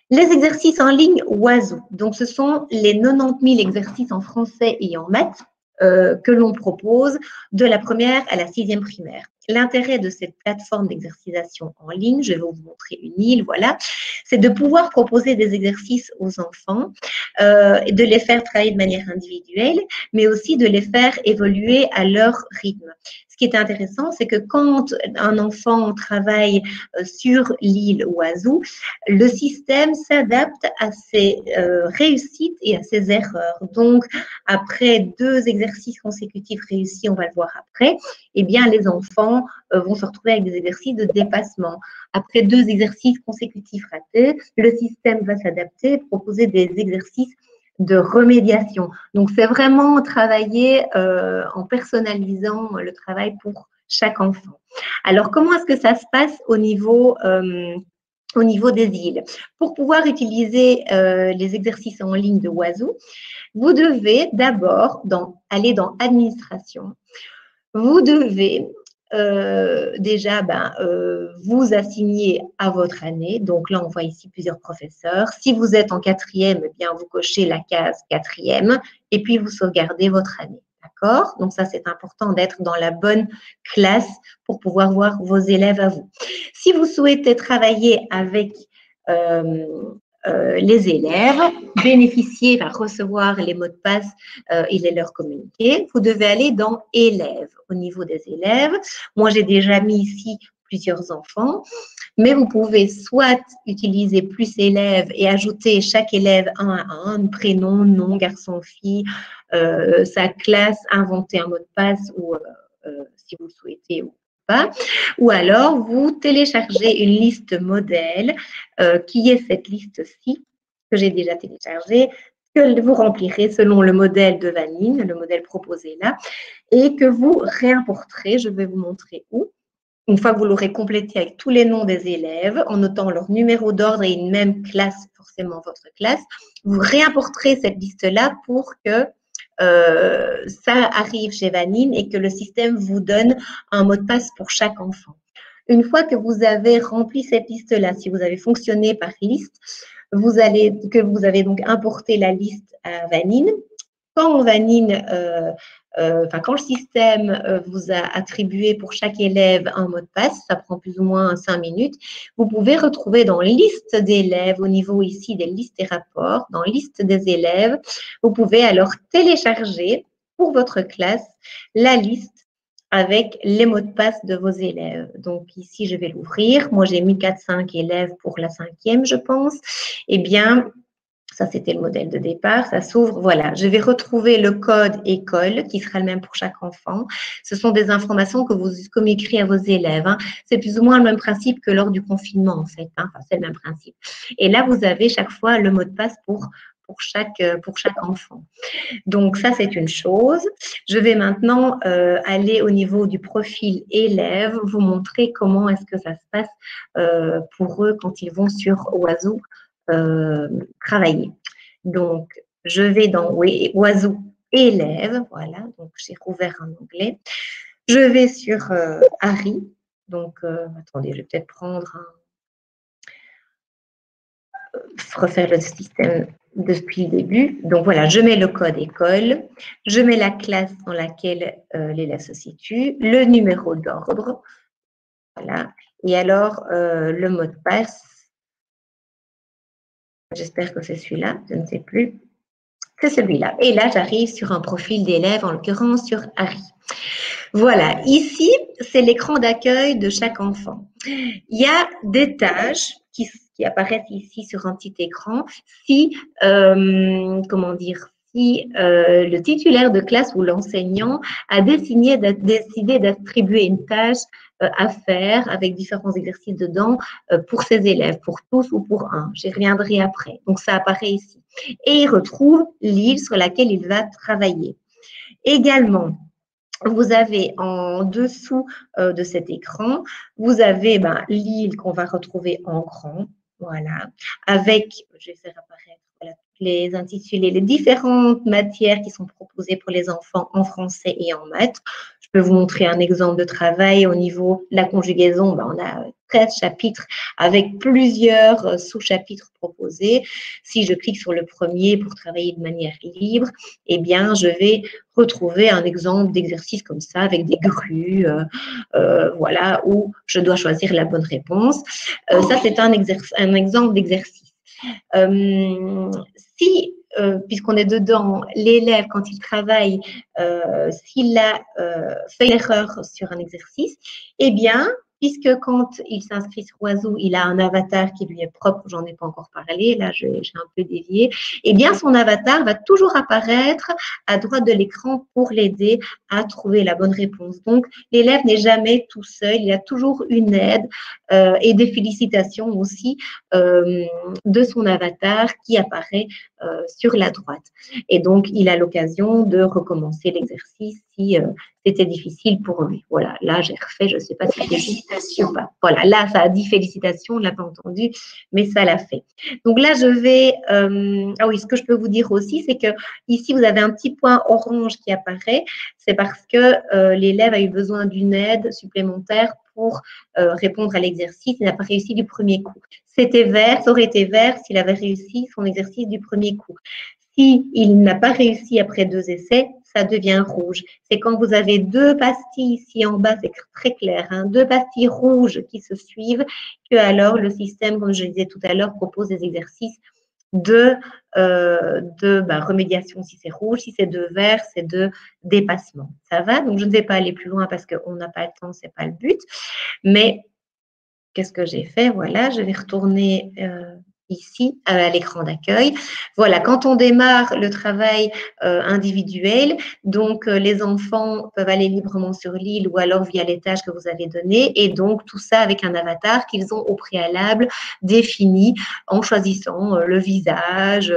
Les exercices en ligne oiseau. Donc ce sont les 90 000 exercices en français et en maths que l'on propose de la première à la 6e primaire. L'intérêt de cette plateforme d'exercitation en ligne, je vais vous montrer une île, voilà, c'est de pouvoir proposer des exercices aux enfants, et de les faire travailler de manière individuelle, mais aussi de les faire évoluer à leur rythme. Ce qui est intéressant, c'est que quand un enfant travaille sur l'île oiseau, le système s'adapte à ses réussites et à ses erreurs. Donc, après 2 exercices consécutifs réussis, on va le voir après, eh bien, les enfants vont se retrouver avec des exercices de dépassement. Après 2 exercices consécutifs ratés, le système va s'adapter, proposer des exercices de remédiation. Donc, c'est vraiment travailler en personnalisant le travail pour chaque enfant. Alors, comment est-ce que ça se passe au niveau des îles? Pour pouvoir utiliser les exercices en ligne de Oiseau, vous devez d'abord aller dans Administration. Vous devez déjà vous assigner à votre année. Donc là, on voit ici plusieurs professeurs. Si vous êtes en 4e, eh bien, vous cochez la case 4e et puis vous sauvegardez votre année. D'accord? Donc ça, c'est important d'être dans la bonne classe pour pouvoir voir vos élèves à vous. Si vous souhaitez travailler avec les élèves, bénéficier, recevoir les mots de passe et les leur communiquer, vous devez aller dans élèves. Au niveau des élèves, moi j'ai déjà mis ici plusieurs enfants, mais vous pouvez soit utiliser plus élèves et ajouter chaque élève un à un, prénom, nom, garçon, fille, sa classe, inventer un mot de passe ou si vous le souhaitez ou pas. Ou alors, vous téléchargez une liste modèle qui est cette liste-ci que j'ai déjà téléchargée, que vous remplirez selon le modèle de Vanine, le modèle proposé là, et que vous réimporterez. Je vais vous montrer où. Une fois que vous l'aurez complété avec tous les noms des élèves, en notant leur numéro d'ordre et une même classe, forcément votre classe, vous réimporterez cette liste-là pour que ça arrive chez Vanine et que le système vous donne un mot de passe pour chaque enfant. Une fois que vous avez rempli cette liste-là, si vous avez fonctionné par liste, vous avez donc importé la liste à Vanine. Quand Vanine, quand le système vous a attribué pour chaque élève un mot de passe, ça prend plus ou moins 5 minutes, vous pouvez retrouver dans liste d'élèves, au niveau ici des listes et rapports, dans liste des élèves, vous pouvez alors télécharger pour votre classe la liste avec les mots de passe de vos élèves. Donc ici, je vais l'ouvrir. Moi, j'ai mis 4-5 élèves pour la 5e, je pense. Eh bien, ça, c'était le modèle de départ. Ça s'ouvre. Voilà, je vais retrouver le code école qui sera le même pour chaque enfant. Ce sont des informations que vous communiquerez à vos élèves. Hein. C'est plus ou moins le même principe que lors du confinement, en fait. Hein. Enfin, c'est le même principe. Et là, vous avez chaque fois le mot de passe pour chaque enfant. Donc, ça, c'est une chose. Je vais maintenant aller au niveau du profil élève, vous montrer comment est-ce que ça se passe pour eux quand ils vont sur Oiseau travailler. Donc, je vais dans Oiseau élève, voilà, donc j'ai rouvert un onglet. Je vais sur Harry, donc attendez, je vais peut-être refaire le système depuis le début. Donc voilà, je mets le code école, je mets la classe dans laquelle l'élève se situe, le numéro d'ordre, voilà, et alors le mot de passe. J'espère que c'est celui-là, je ne sais plus. C'est celui-là. Et là, j'arrive sur un profil d'élève, en l'occurrence sur Harry. Voilà, ici, c'est l'écran d'accueil de chaque enfant. Il y a des tâches qui apparaissent ici sur un petit écran si, si le titulaire de classe ou l'enseignant a décidé d'attribuer une tâche à faire avec différents exercices dedans pour ses élèves, pour tous ou pour un. J'y reviendrai après. Donc, ça apparaît ici. Et il retrouve l'île sur laquelle il va travailler. Également, vous avez en dessous de cet écran, vous avez l'île qu'on va retrouver en grand, voilà, avec, je vais faire apparaître les intituler les différentes matières qui sont proposées pour les enfants en français et en maths. Je peux vous montrer un exemple de travail au niveau de la conjugaison. Ben, on a 13 chapitres avec plusieurs sous-chapitres proposés. Si je clique sur le premier pour travailler de manière libre, eh bien, je vais retrouver un exemple d'exercice comme ça avec des grues, voilà, où je dois choisir la bonne réponse. Ça, c'est un exemple d'exercice. Si, puisqu'on est dedans, l'élève, quand il travaille, s'il a fait l'erreur sur un exercice, eh bien, puisque quand il s'inscrit sur Oiseau, il a un avatar qui lui est propre, j'en ai pas encore parlé, là j'ai un peu dévié, eh bien son avatar va toujours apparaître à droite de l'écran pour l'aider à trouver la bonne réponse. Donc l'élève n'est jamais tout seul, il a toujours une aide et des félicitations aussi de son avatar qui apparaît sur la droite. Et donc il a l'occasion de recommencer l'exercice si c'était difficile pour lui. Voilà, là j'ai refait, je ne sais pas si c'était félicitations ou pas. Voilà, là ça a dit félicitations, on ne l'a pas entendu, mais ça l'a fait. Donc là je vais, ah oui, ce que je peux vous dire aussi, c'est que ici vous avez un petit point orange qui apparaît, c'est parce que l'élève a eu besoin d'une aide supplémentaire pour répondre à l'exercice, il n'a pas réussi du premier coup. C'était vert, ça aurait été vert s'il avait réussi son exercice du premier coup. S'il n'a pas réussi après 2 essais, ça devient rouge. C'est quand vous avez 2 pastilles ici en bas, c'est très clair, hein, 2 pastilles rouges qui se suivent, que alors le système, comme je le disais tout à l'heure, propose des exercices de remédiation si c'est rouge, si c'est de vert, c'est de dépassement. Ça va? Donc, je ne vais pas aller plus loin parce qu'on n'a pas le temps, ce n'est pas le but. Mais qu'est-ce que j'ai fait? Voilà, je vais retourner ici à l'écran d'accueil. Voilà, quand on démarre le travail individuel, donc les enfants peuvent aller librement sur l'île ou alors via les tâches que vous avez données et donc tout ça avec un avatar qu'ils ont au préalable défini en choisissant le visage,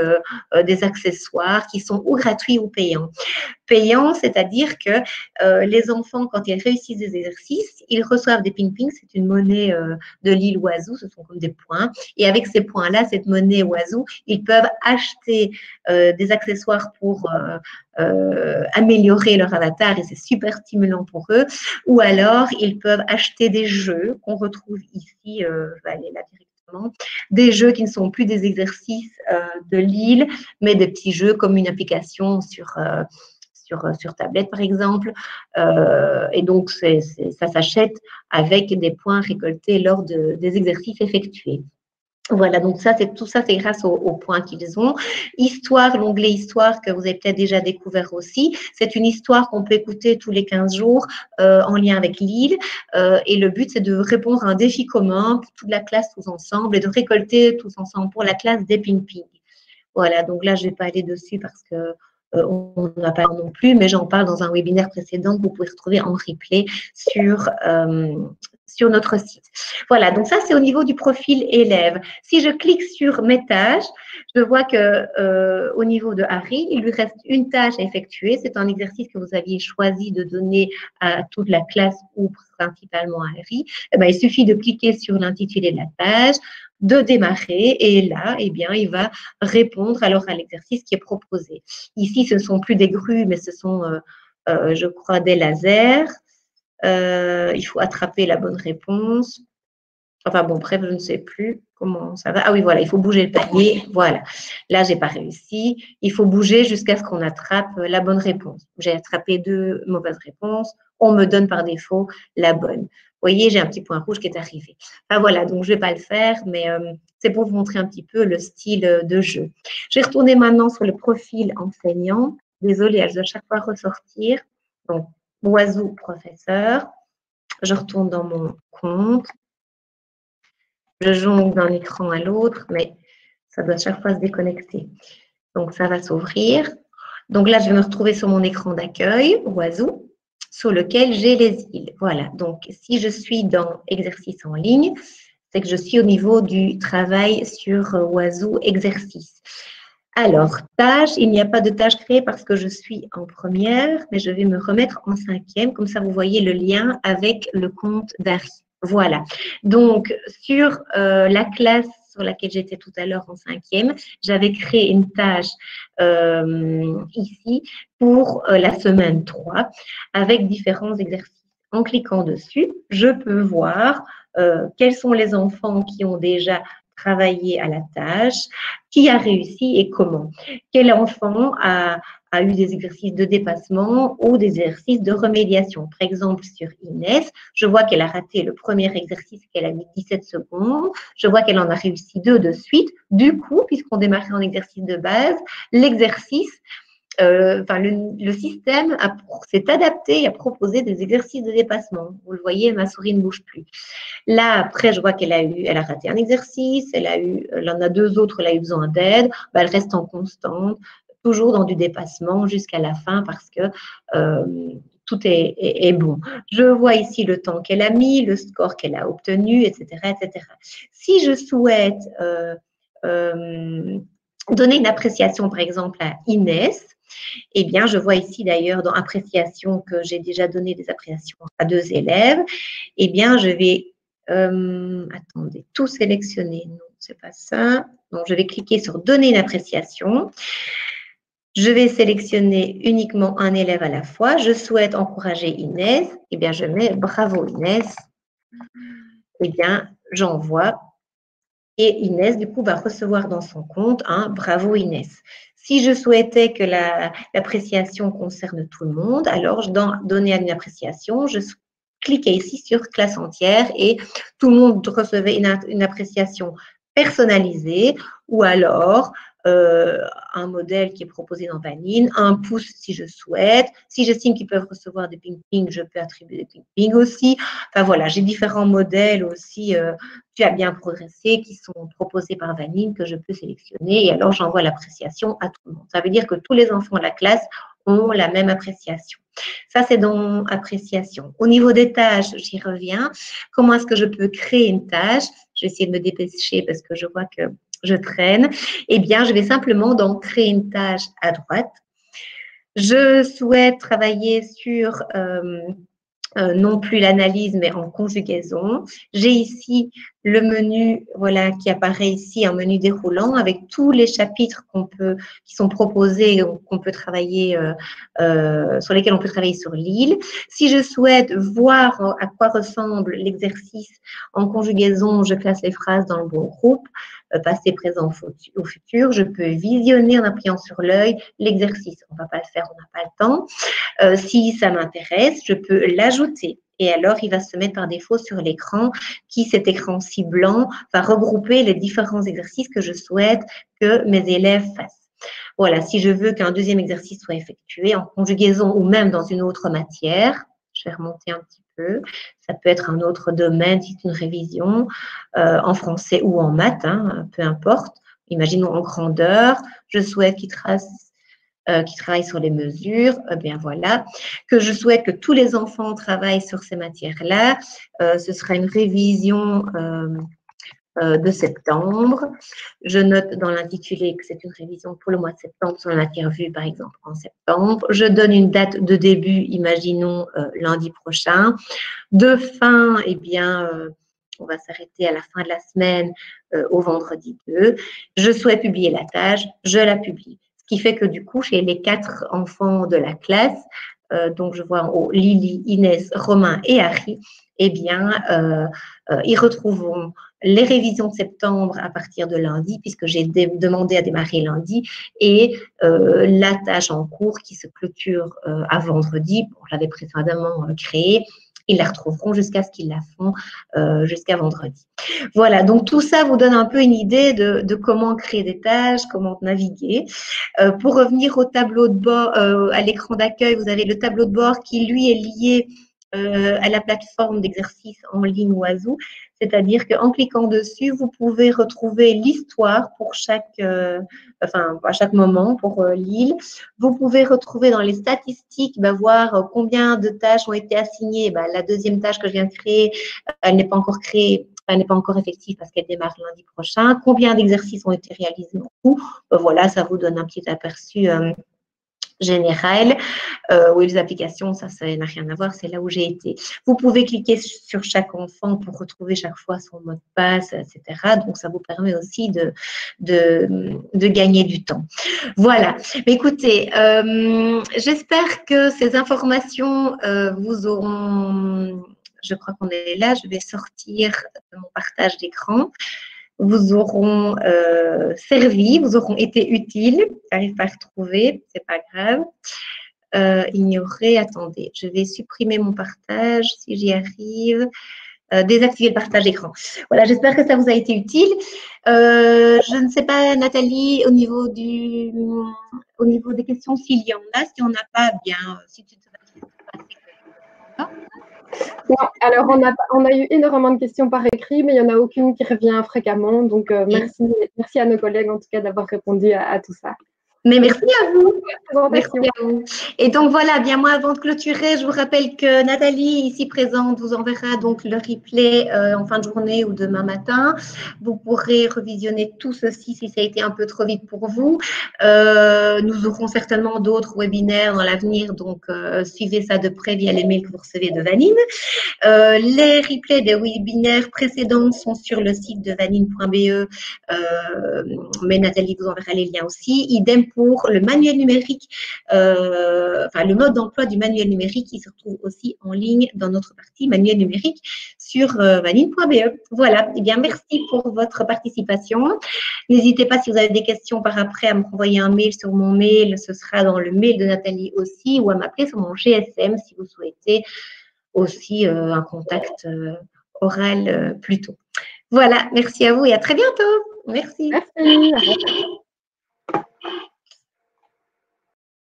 des accessoires qui sont ou gratuits ou payants. Payants, c'est-à-dire que les enfants, quand ils réussissent des exercices, ils reçoivent des ping-ping, c'est une monnaie de l'île Oiseau, ce sont comme des points. Et avec ces points-là, cette monnaie Oiseau, ils peuvent acheter des accessoires pour améliorer leur avatar et c'est super stimulant pour eux. Ou alors, ils peuvent acheter des jeux qu'on retrouve ici, je vais aller là directement, des jeux qui ne sont plus des exercices de l'île, mais des petits jeux comme une application sur tablette, par exemple. Et donc, ça s'achète avec des points récoltés lors des exercices effectués. Voilà, donc tout ça, c'est grâce aux points qu'ils ont. Histoire, l'onglet Histoire que vous avez peut-être déjà découvert aussi, c'est une histoire qu'on peut écouter tous les 15 jours en lien avec l'île. Et le but, c'est de répondre à un défi commun pour toute la classe tous ensemble et de récolter tous ensemble pour la classe des ping-ping. Voilà, donc là, je ne vais pas aller dessus parce que on n'a pas non plus, mais j'en parle dans un webinaire précédent que vous pouvez retrouver en replay sur notre site. Voilà, donc ça, c'est au niveau du profil élève. Si je clique sur mes tâches, je vois que au niveau de Harry, il lui reste une tâche à effectuer. C'est un exercice que vous aviez choisi de donner à toute la classe ou principalement à Harry. Eh bien, il suffit de cliquer sur l'intitulé de la tâche, de démarrer et là, eh bien, il va répondre alors à l'exercice qui est proposé. Ici, ce ne sont plus des grues, mais ce sont, je crois, des lasers. Il faut attraper la bonne réponse. Enfin bon, bref, je ne sais plus comment ça va. Ah oui, voilà, il faut bouger le panier. Voilà. Là, je n'ai pas réussi. Il faut bouger jusqu'à ce qu'on attrape la bonne réponse. J'ai attrapé 2 mauvaises réponses. On me donne par défaut la bonne. Vous voyez, j'ai un petit point rouge qui est arrivé. Enfin voilà, donc je ne vais pas le faire, mais c'est pour vous montrer un petit peu le style de jeu. Je vais retourner maintenant sur le profil enseignant. Désolée, elle doit chaque fois ressortir. Donc, Oiseau professeur. Je retourne dans mon compte. Je jongle d'un écran à l'autre, mais ça doit chaque fois se déconnecter. Donc, ça va s'ouvrir. Donc là, je vais me retrouver sur mon écran d'accueil, Oiseau, sur lequel j'ai les îles. Voilà, donc si je suis dans exercice en ligne, c'est que je suis au niveau du travail sur Oiseau exercice. Alors, tâche, il n'y a pas de tâche créée parce que je suis en première, mais je vais me remettre en 5e. Comme ça, vous voyez le lien avec le compte d'Harry. Voilà. Donc, sur la classe sur laquelle j'étais tout à l'heure en 5e, j'avais créé une tâche ici pour la semaine 3 avec différents exercices. En cliquant dessus, je peux voir quels sont les enfants qui ont déjà travaillé à la tâche, qui a réussi et comment. Quel enfant a eu des exercices de dépassement ou des exercices de remédiation. Par exemple, sur Inès, je vois qu'elle a raté le premier exercice, qu'elle a mis 17 secondes. Je vois qu'elle en a réussi 2 de suite. Du coup, puisqu'on démarrait en exercice de base, l'exercice, le système s'est adapté et a proposé des exercices de dépassement. Vous le voyez, ma souris ne bouge plus. Là, après, je vois qu'elle a raté un exercice, elle en a 2 autres, elle a eu besoin d'aide, elle reste en constante, toujours dans du dépassement jusqu'à la fin parce que tout est bon. Je vois ici le temps qu'elle a mis, le score qu'elle a obtenu, etc., etc. Si je souhaite donner une appréciation, par exemple, à Inès, eh bien, je vois ici d'ailleurs dans appréciation que j'ai déjà donné des appréciations à 2 élèves. Eh bien, je vais, attendez, tout sélectionner. Non, c'est pas ça. Donc, je vais cliquer sur donner une appréciation. Je vais sélectionner uniquement un élève à la fois. Je souhaite encourager Inès. Eh bien, je mets bravo Inès. Eh bien, j'envoie. Et Inès, du coup, va recevoir dans son compte un bravo Inès. Si je souhaitais que l'appréciation concerne tout le monde, alors dans donner une appréciation, je cliquais ici sur classe entière et tout le monde recevait une appréciation personnalisée ou alors un modèle qui est proposé dans Vanille, un pouce si je souhaite. Si j'estime qu'ils peuvent recevoir des ping-ping, je peux attribuer des ping-ping aussi. Enfin voilà, j'ai différents modèles aussi. Tu as bien progressé qui sont proposés par Vanille que je peux sélectionner et alors j'envoie l'appréciation à tout le monde. Ça veut dire que tous les enfants de la classe ont la même appréciation. Ça, c'est dans appréciation. Au niveau des tâches, j'y reviens. Comment est-ce que je peux créer une tâche? Je vais essayer de me dépêcher parce que je vois que je traîne. Eh bien, je vais simplement donc créer une tâche à droite. Je souhaite travailler sur non plus l'analyse, mais en conjugaison. J'ai ici le menu, voilà, qui apparaît ici, un menu déroulant avec tous les chapitres qui sont proposés, qu'on peut travailler, sur lesquels on peut travailler sur l'île. Si je souhaite voir à quoi ressemble l'exercice en conjugaison, je classe les phrases dans le bon groupe, passé, présent au futur. Je peux visionner en appuyant sur l'œil l'exercice. On ne va pas le faire, on n'a pas le temps. Si ça m'intéresse, je peux l'ajouter. Et alors, il va se mettre par défaut sur l'écran, cet écran-ci blanc va regrouper les différents exercices que je souhaite que mes élèves fassent. Voilà, si je veux qu'un deuxième exercice soit effectué en conjugaison ou même dans une autre matière, je vais remonter un petit peu. Ça peut être un autre domaine, si c'est une révision, en français ou en maths, hein, peu importe. Imaginons en grandeur, je souhaite qu'il travaille sur les mesures, bien voilà, que je souhaite que tous les enfants travaillent sur ces matières-là. Ce sera une révision de septembre. Je note dans l'intitulé que c'est une révision pour le mois de septembre sur la matière vue, par exemple, en septembre. Je donne une date de début, imaginons lundi prochain. De fin, eh bien, on va s'arrêter à la fin de la semaine, au vendredi 2. Je souhaite publier la tâche, je la publie. Ce qui fait que du coup, chez les 4 enfants de la classe, donc je vois en haut Lily, Inès, Romain et Harry, eh bien, ils retrouveront les révisions de septembre à partir de lundi, puisque j'ai demandé à démarrer lundi, et la tâche en cours qui se clôture à vendredi, je l'avais précédemment créée, ils la retrouveront jusqu'à ce qu'ils la font jusqu'à vendredi. Voilà, donc tout ça vous donne un peu une idée de comment créer des tâches, comment naviguer. Pour revenir au tableau de bord, à l'écran d'accueil, vous avez le tableau de bord qui, lui, est lié à la plateforme d'exercice en ligne Oiseau, c'est-à-dire qu'en cliquant dessus, vous pouvez retrouver l'histoire pour à chaque moment pour l'île. Vous pouvez retrouver dans les statistiques, voir combien de tâches ont été assignées. La deuxième tâche que je viens de créer, elle n'est pas encore créée. Elle n'est pas encore effective parce qu'elle démarre lundi prochain. Combien d'exercices ont été réalisés en tout? Voilà, ça vous donne un petit aperçu général. Oui, les applications, ça n'a rien à voir, c'est là où j'ai été. Vous pouvez cliquer sur chaque enfant pour retrouver chaque fois son mot de passe, etc. Donc, ça vous permet aussi de gagner du temps. Voilà. Mais écoutez, j'espère que ces informations vous auront… Je crois qu'on est là. Je vais sortir de mon partage d'écran. Vous auront servi, vous auront été utiles. J'arrive pas à retrouver, c'est pas grave. Ignorer, attendez, je vais supprimer mon partage si j'y arrive. Désactiver le partage d'écran. Voilà, j'espère que ça vous a été utile. Je ne sais pas, Nathalie, au niveau des questions, s'il y en a, si on n'a pas, bien, si tu ne sais pas ce qui se passe. Non, alors on a eu énormément de questions par écrit, mais il n'y en a aucune qui revient fréquemment. Donc, merci à nos collègues en tout cas d'avoir répondu à tout ça. Mais merci à vous. Merci à vous. Et donc voilà, bien moi avant de clôturer, je vous rappelle que Nathalie, ici présente, vous enverra donc le replay en fin de journée ou demain matin. Vous pourrez revisionner tout ceci si ça a été un peu trop vite pour vous. Nous aurons certainement d'autres webinaires dans l'avenir, donc suivez ça de près via les mails que vous recevez de Vanine. Les replays des webinaires précédents sont sur le site de vanine.be, mais Nathalie vous enverra les liens aussi. Idem pour le manuel numérique, enfin le mode d'emploi du manuel numérique qui se retrouve aussi en ligne dans notre partie manuel numérique sur vanine.be. Voilà, eh bien merci pour votre participation. N'hésitez pas si vous avez des questions par après à me renvoyer un mail sur mon mail, ce sera dans le mail de Nathalie aussi, ou à m'appeler sur mon GSM si vous souhaitez aussi un contact oral plus tôt. Voilà, merci à vous et à très bientôt. Merci. Merci.